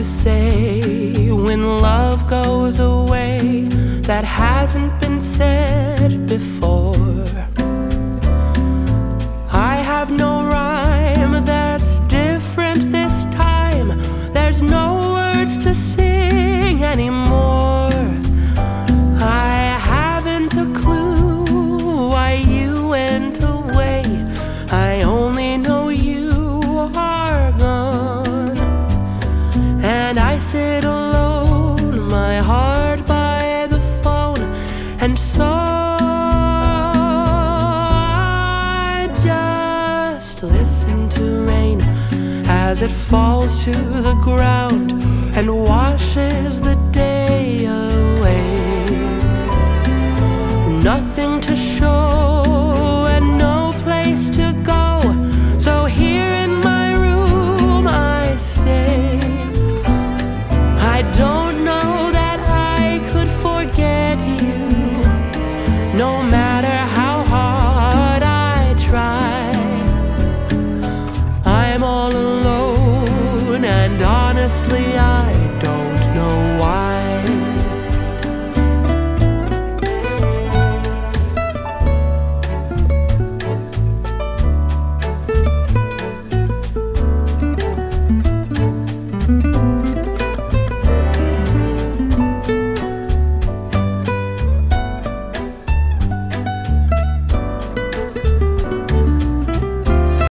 you say when love goes away that hasn't been said before? I have no rhyme that's different this time. There's no words to sing anymore. I haven't a clue why you went away. I only know you are gone, and I sit alone, my heart by the phone, and so I just listen to rain as it falls to the ground and washes the day away. Nothing to show and no place to go, so here in my room I stay. I don't know that I could forget you, no matter how hard I try. I'm all alone, and honestly I